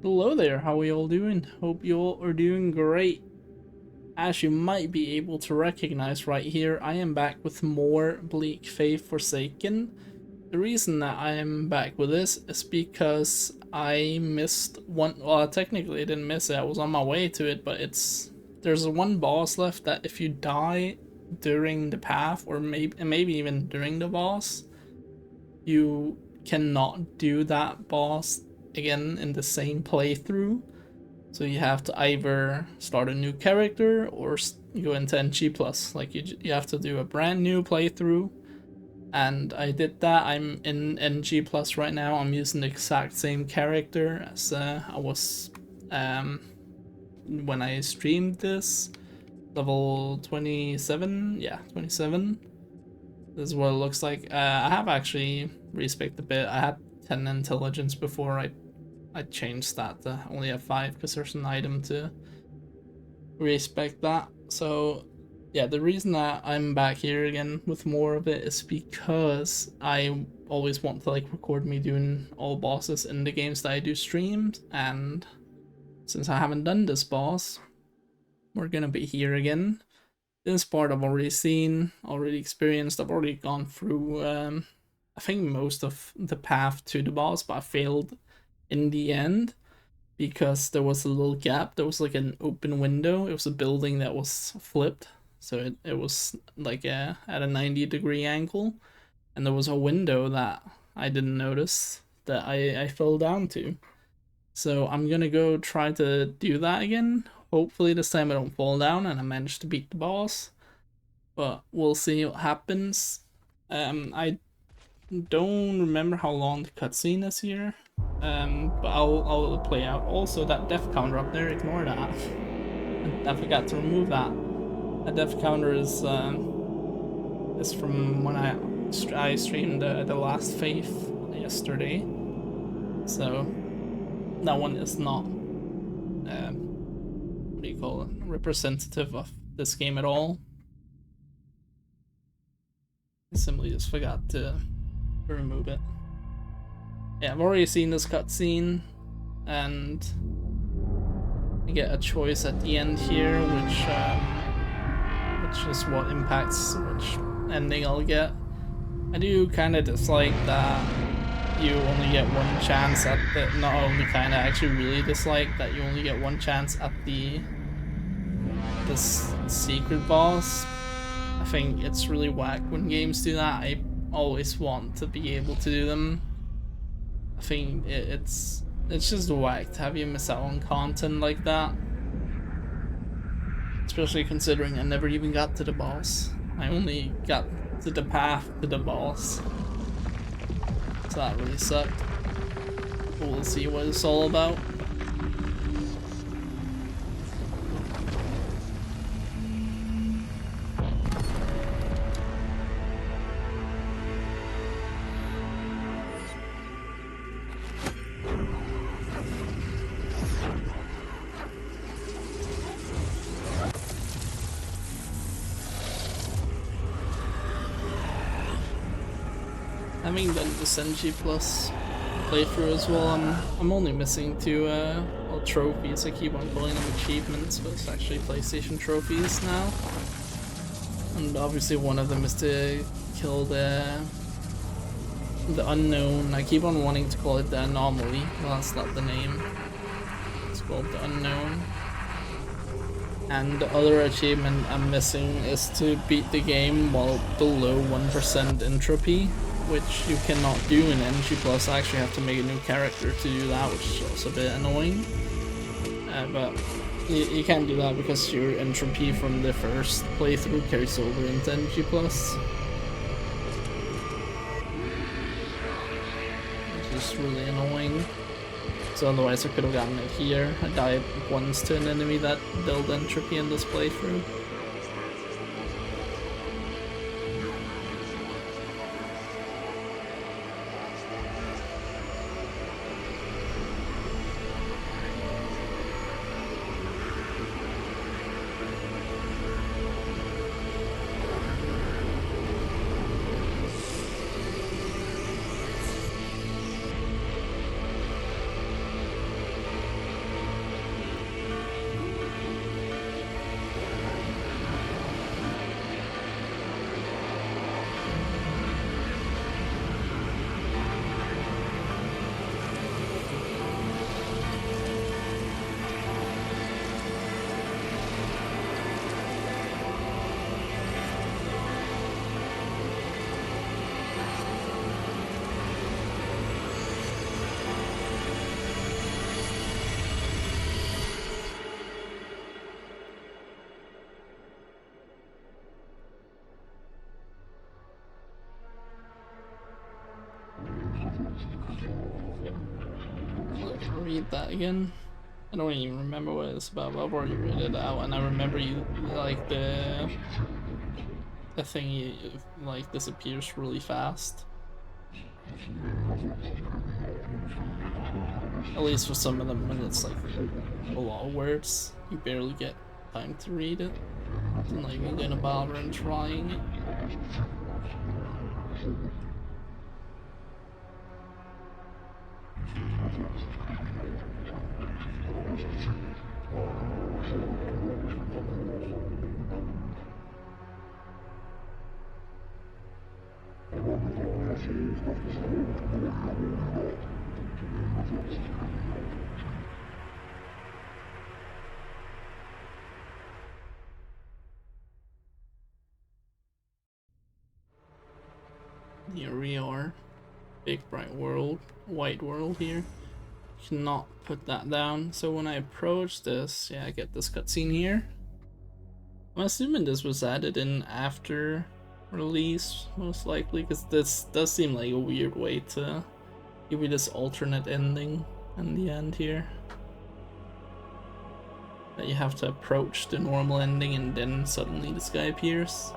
Hello there, how are you all doing? Hope you all are doing great. As you might be able to recognize right here, I am back with more Bleak Faith Forsaken. The reason that I am back with this is because I missed one, well technically I didn't miss it, I was on my way to it, but there's one boss left that if you die during the path, or maybe even during the boss, you cannot do that boss again in the same playthrough. So you have to either start a new character or go into NG+. Like you have to do a brand new playthrough. And I did that. I'm in NG+ right now. I'm using the exact same character as I was when I streamed this. Level 27, yeah, 27. This is what it looks like. I have actually respec'd a bit. I had 10 intelligence before I changed that to only have 5 because there's an item to respect that. So yeah, the reason that I'm back here again with more of it is because I always want to like record me doing all bosses in the games that I do streamed, and since I haven't done this boss, we're gonna be here again. This part I've already seen, already experienced, I've already gone through I think most of the path to the boss, but I failed in the end because there was a little gap. There was like an open window. It was a building that was flipped, so it was like at a 90-degree angle, and there was a window that I didn't notice that I fell down to. So I'm gonna go try to do that again. Hopefully this time I don't fall down and I manage to beat the boss, but we'll see what happens. I don't remember how long the cutscene is here, but I'll play out. Also, that death counter up there, ignore that. I forgot to remove that. That death counter is from when I streamed the last Faith yesterday, so that one is not what do you call it, representative of this game at all. I simply just forgot to remove it. Yeah, I've already seen this cutscene, and I get a choice at the end here, which is what impacts which ending I'll get. I do kind of dislike that you only get one chance at the, not only kind of, actually really dislike that you only get one chance at this secret boss. I think it's really whack when games do that. I always want to be able to do them. I think it's just whack to have you miss out on content like that. Especially considering I never even got to the boss. I only got to the path to the boss. So that really sucked. But we'll see what it's all about. Having done the Senji Plus playthrough as well, I'm only missing 2 well, trophies. I keep on calling them achievements, but it's actually PlayStation trophies now. And obviously one of them is to kill the unknown. I keep on wanting to call it the anomaly. Well, that's not the name. It's called the unknown. And the other achievement I'm missing is to beat the game while below 1% entropy, which you cannot do in NG+. I actually have to make a new character to do that, which is also a bit annoying. But you can't do that because your entropy from the first playthrough carries over into NG+. Which is really annoying. So otherwise I could have gotten it here. I died once to an enemy that built entropy in this playthrough. read that again. I don't even remember what it's about, but I've already read it out, and I remember you like the thing like disappears really fast. At least for some of them, when it's like a lot of words, you barely get time to read it. I'm not even gonna bother in trying it. Here we are. Big bright world, white world here. Cannot put that down. So when I approach this, yeah, I get this cutscene here. I'm assuming this was added in after release, most likely, because this does seem like a weird way to give you this alternate ending in the end here. That you have to approach the normal ending and then suddenly this guy appears.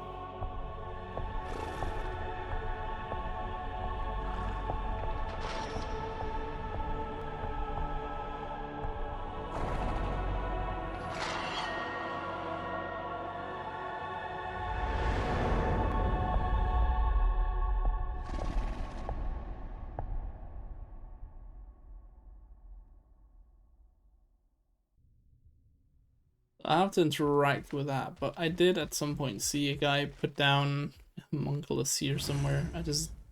I have to interact with that, but I did at some point see a guy put down homunculus here somewhere.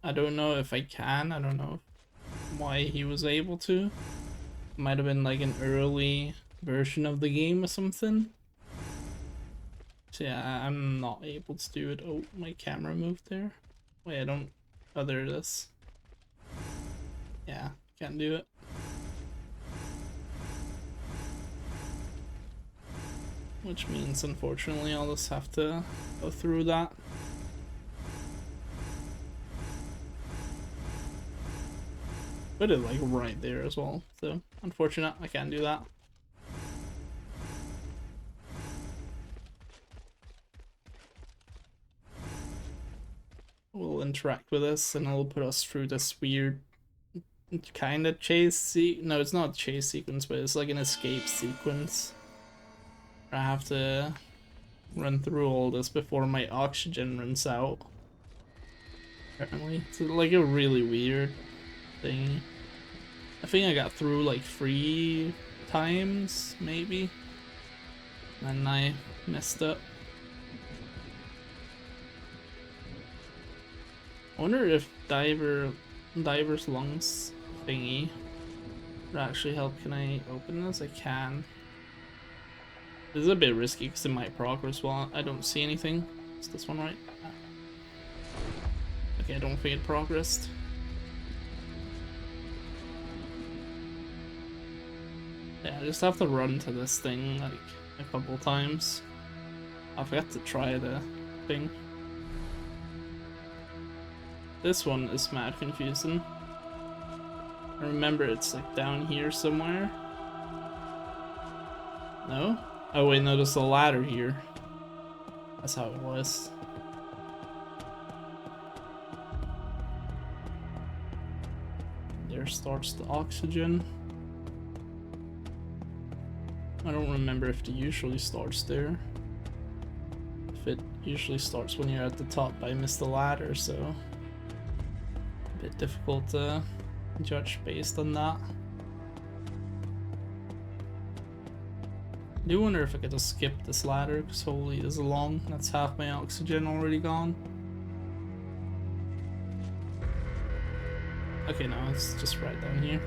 I don't know if I can. I don't know why he was able to. Might have been like an early version of the game or something. So yeah, I'm not able to do it. Oh, my camera moved there. Wait, I don't. Oh, there it is. Yeah, can't do it. Which means, unfortunately, I'll just have to go through that. Put it like right there as well, so unfortunate, I can't do that. We'll interact with this and it'll put us through this weird kind of chase no, it's not a chase sequence, but it's like an escape sequence. I have to run through all this before my oxygen runs out. Apparently, it's like a really weird thing. I think I got through like 3 times, maybe. And I messed up. I wonder if diver's lungs thingy would actually help. Can I open this? I can. This is a bit risky because it might progress while I don't see anything. Is this one right? Okay, I don't think it progressed. Yeah, I just have to run to this thing like a couple times. I forgot to try the thing. This one is mad confusing. I remember it's like down here somewhere. No? Oh wait, no, there's a ladder here. That's how it was. There starts the oxygen. I don't remember if it usually starts there. If it usually starts when you're at the top, I missed the ladder, so a bit difficult to judge based on that. I do wonder if I could just skip this ladder, because holy, this is long. That's half my oxygen already gone. Okay, no, it's just right down here.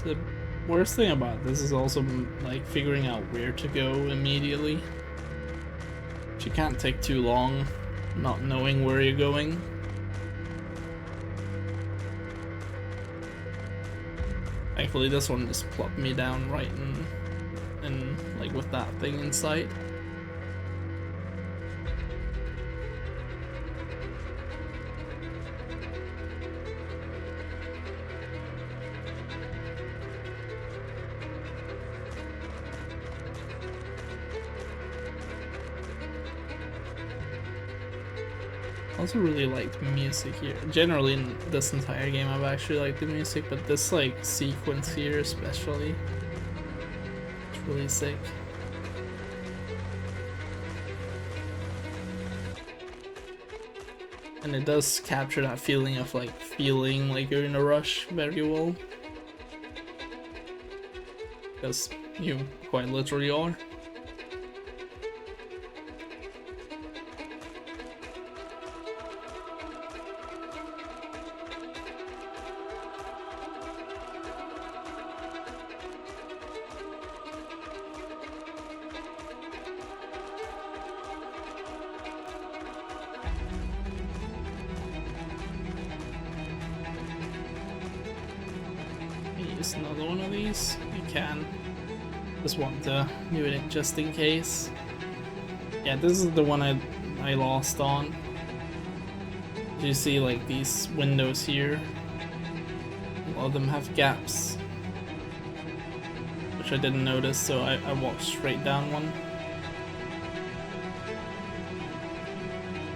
The worst thing about this is also like figuring out where to go immediately. You can't take too long not knowing where you're going. Thankfully this one just plopped me down right in like with that thing in sight. Also really liked music here. Generally in this entire game I've actually liked the music, but this like sequence here especially, it's really sick. And it does capture that feeling of like feeling like you're in a rush very well. Because you quite literally are. Use another one of these. You can. Just want to do it just in case. Yeah, this is the one I lost on. You see like these windows here. A lot of them have gaps, which I didn't notice, so I walked straight down one.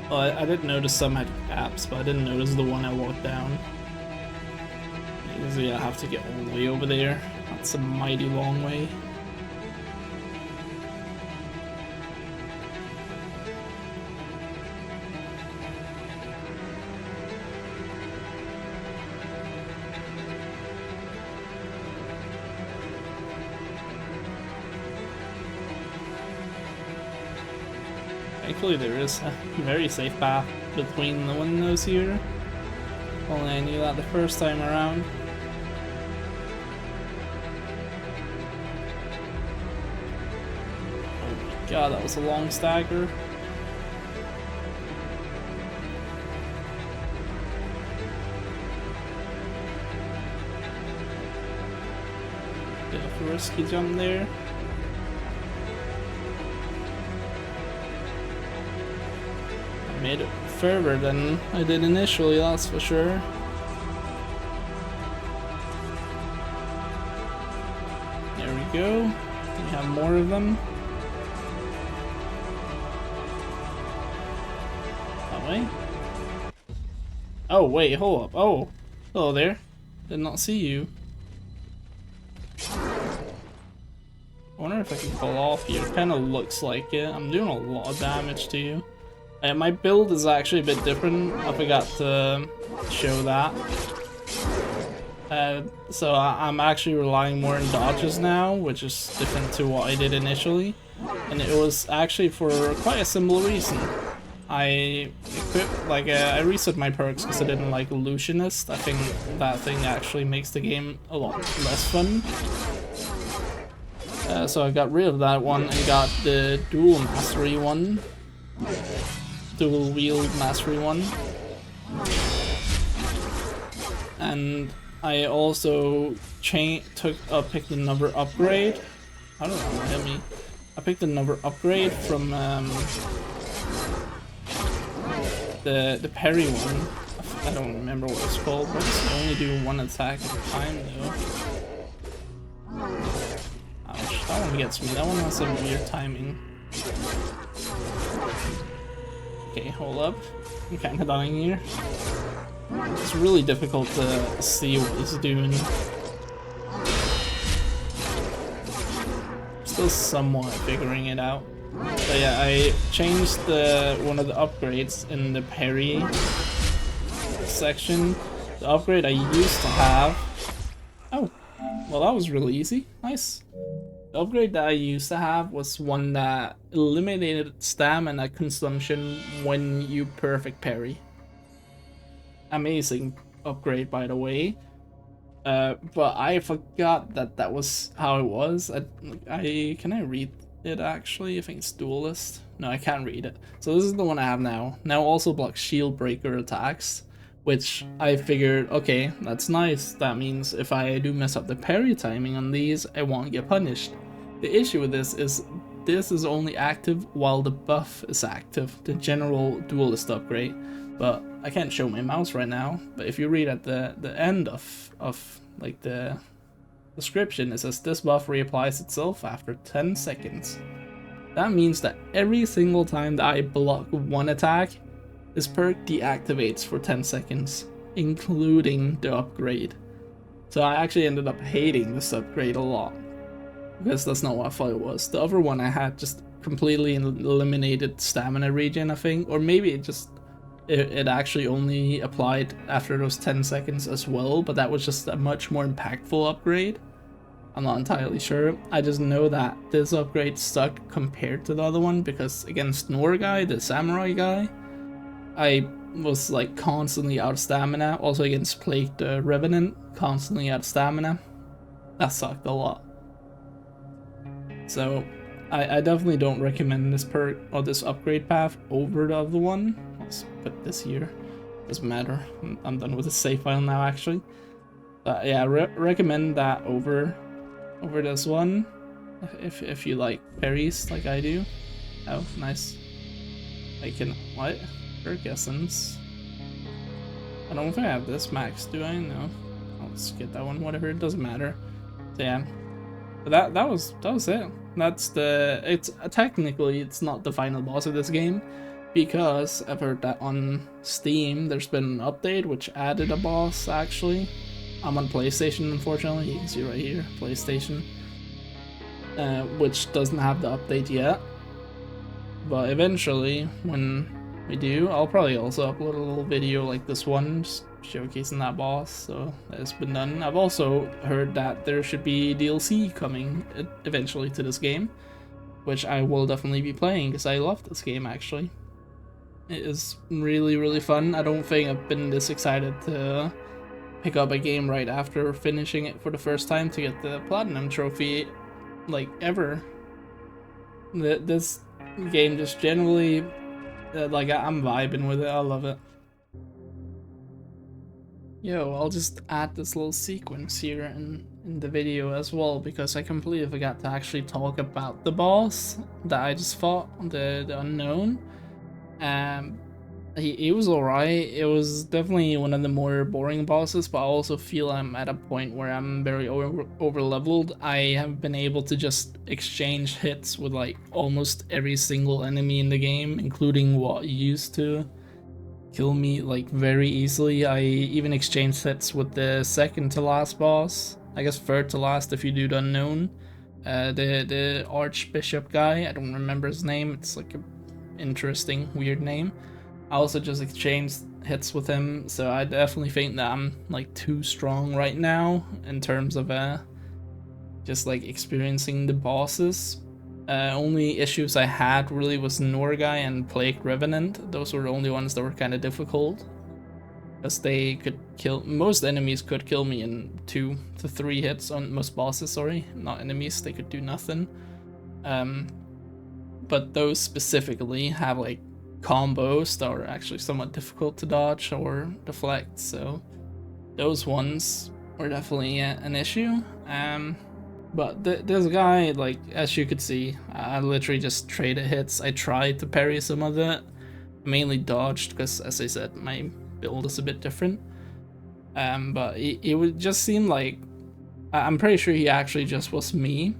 Well, I did notice some had gaps, but I didn't notice the one I walked down. Usually I have to get all the way over there. That's a mighty long way. Thankfully there is a very safe path between the windows here. Only I knew that the first time around. God, that was a long stagger. Bit of a risky jump there. I made it further than I did initially, that's for sure. There we go. We have more of them. Way. Oh wait, hold up. Oh, hello there. Did not see you. I wonder if I can pull off here. Kind of looks like it. I'm doing a lot of damage to you. My build is actually a bit different. I forgot to show that. So I'm actually relying more on dodges now, which is different to what I did initially. And it was actually for quite a similar reason. I equipped, like, I reset my perks because I didn't like Illusionist. I think that thing actually makes the game a lot less fun. So I got rid of that one and got the dual mastery one. Dual wield mastery one. And I also picked another upgrade. I don't know, hit me. I picked another upgrade from the parry one. I don't remember what it's called, but it's only do one attack at a time though. Ouch, that one gets me. That one has some weird timing. Okay, hold up. I'm kinda dying here. It's really difficult to see what he's doing. Still somewhat figuring it out. But yeah, I changed one of the upgrades in the parry section. The upgrade I used to have... Oh, well that was really easy. Nice. The upgrade that I used to have was one that eliminated stamina consumption when you perfect parry. Amazing upgrade, by the way. But I forgot that was how it was. Can I read it actually? I think it's duelist. No, I can't read it. So this is the one I have now. Now also blocks shield breaker attacks, which I figured, okay, that's nice. That means if I do mess up the parry timing on these, I won't get punished. The issue with this is only active while the buff is active, the general duelist upgrade. But I can't show my mouse right now, but if you read at the end of like the description, it says this buff reapplies itself after 10 seconds. That means that every single time that I block one attack, This perk deactivates for 10 seconds, including the upgrade. So I actually ended up hating this upgrade a lot, because that's not what I thought it was. The other one I had just completely eliminated stamina regen, I think, or maybe it actually only applied after those 10 seconds as well, but that was just a much more impactful upgrade. I'm not entirely sure. I just know that this upgrade stuck compared to the other one, because against Norguy, the samurai guy, I was like constantly out of stamina. Also against Plague the Revenant, constantly out of stamina. That sucked a lot. So I definitely don't recommend this perk or this upgrade path over the other one. Let's put this here. Doesn't matter. I'm done with the save file now, actually. But yeah, recommend that over this one if you like parries like I do. Oh, nice. I can what? Perk essence. I don't think I have this max, do I? No. I'll just get that one. Whatever. It doesn't matter. So yeah. But that was it. That's the. It's technically it's not the final boss of this game, because I've heard that on Steam there's been an update which added a boss actually. I'm on PlayStation, unfortunately. You can see right here, PlayStation, which doesn't have the update yet. But eventually, when we do, I'll probably also upload a little video like this one, just showcasing that boss. So that has been done. I've also heard that there should be DLC coming eventually to this game, which I will definitely be playing because I love this game actually. It is really, really fun. I don't think I've been this excited to pick up a game right after finishing it for the first time to get the platinum trophy, like, ever. This game just generally, like, I'm vibing with it. I love it. Yo, I'll just add this little sequence here in the video as well, because I completely forgot to actually talk about the boss that I just fought, the unknown. He was alright. It was definitely one of the more boring bosses, but I also feel I'm at a point where I'm very over leveled. I have been able to just exchange hits with like almost every single enemy in the game, including what used to kill me like very easily. I even exchanged hits with the second to last boss. I guess third to last if you do the unknown. The Archbishop guy, I don't remember his name. It's like a interesting, weird name. I also just exchanged hits with him, so I definitely think that I'm like too strong right now in terms of just like experiencing the bosses. Only issues I had really was Norguy and Plague Revenant. Those were the only ones that were kind of difficult, because they could kill, most enemies could kill me in 2 to 3 hits. On most bosses, sorry, not enemies, they could do nothing. But those specifically have like combos that are actually somewhat difficult to dodge or deflect, so those ones were definitely an issue. But this guy, like, as you could see, I literally just traded hits. I tried to parry some of it, mainly dodged because, as I said, my build is a bit different. But it would just seem like, I'm pretty sure he actually just was me,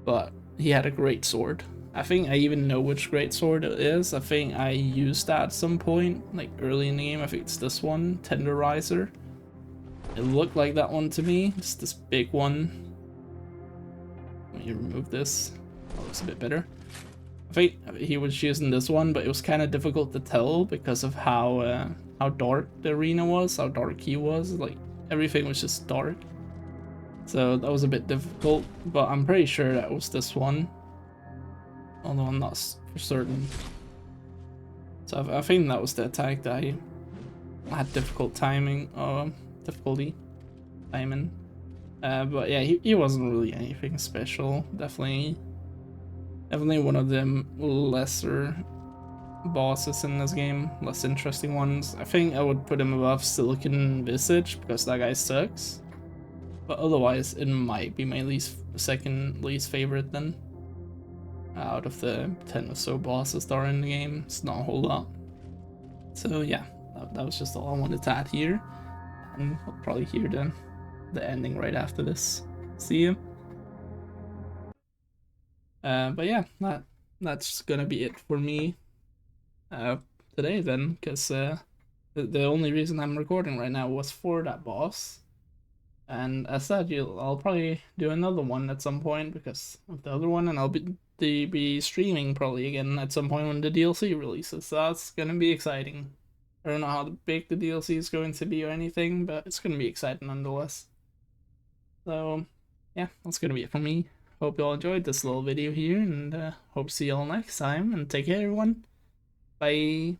but he had a great sword. I think I even know which great sword it is. I think I used that at some point, like early in the game. I think it's this one, Tenderizer. It looked like that one to me, just this big one. Let me remove this. That looks a bit better. I think he was using this one, but it was kind of difficult to tell because of how dark the arena was, how dark he was. Like, everything was just dark. So that was a bit difficult, but I'm pretty sure that was this one. Although I'm not for certain. So I think that was the attack that I had difficulty timing. But yeah, he wasn't really anything special. Definitely one of the lesser bosses in this game, less interesting ones. I think I would put him above Silicon Visage because that guy sucks. But otherwise, it might be my second least favorite then. Out of the 10 or so bosses that are in the game, it's not a whole lot. So yeah, that was just all I wanted to add here, and I'll probably hear the ending right after this. See you. But yeah, that's gonna be it for me. today then, because the only reason I'm recording right now was for that boss. And as said, I'll probably do another one at some point because of the other one, and I'll be streaming probably again at some point when the DLC releases. So that's gonna be exciting. I don't know how big the DLC is going to be or anything, but it's gonna be exciting nonetheless. So yeah, that's gonna be it for me. Hope you all enjoyed this little video here, and hope to see you all next time. And take care, everyone. Bye.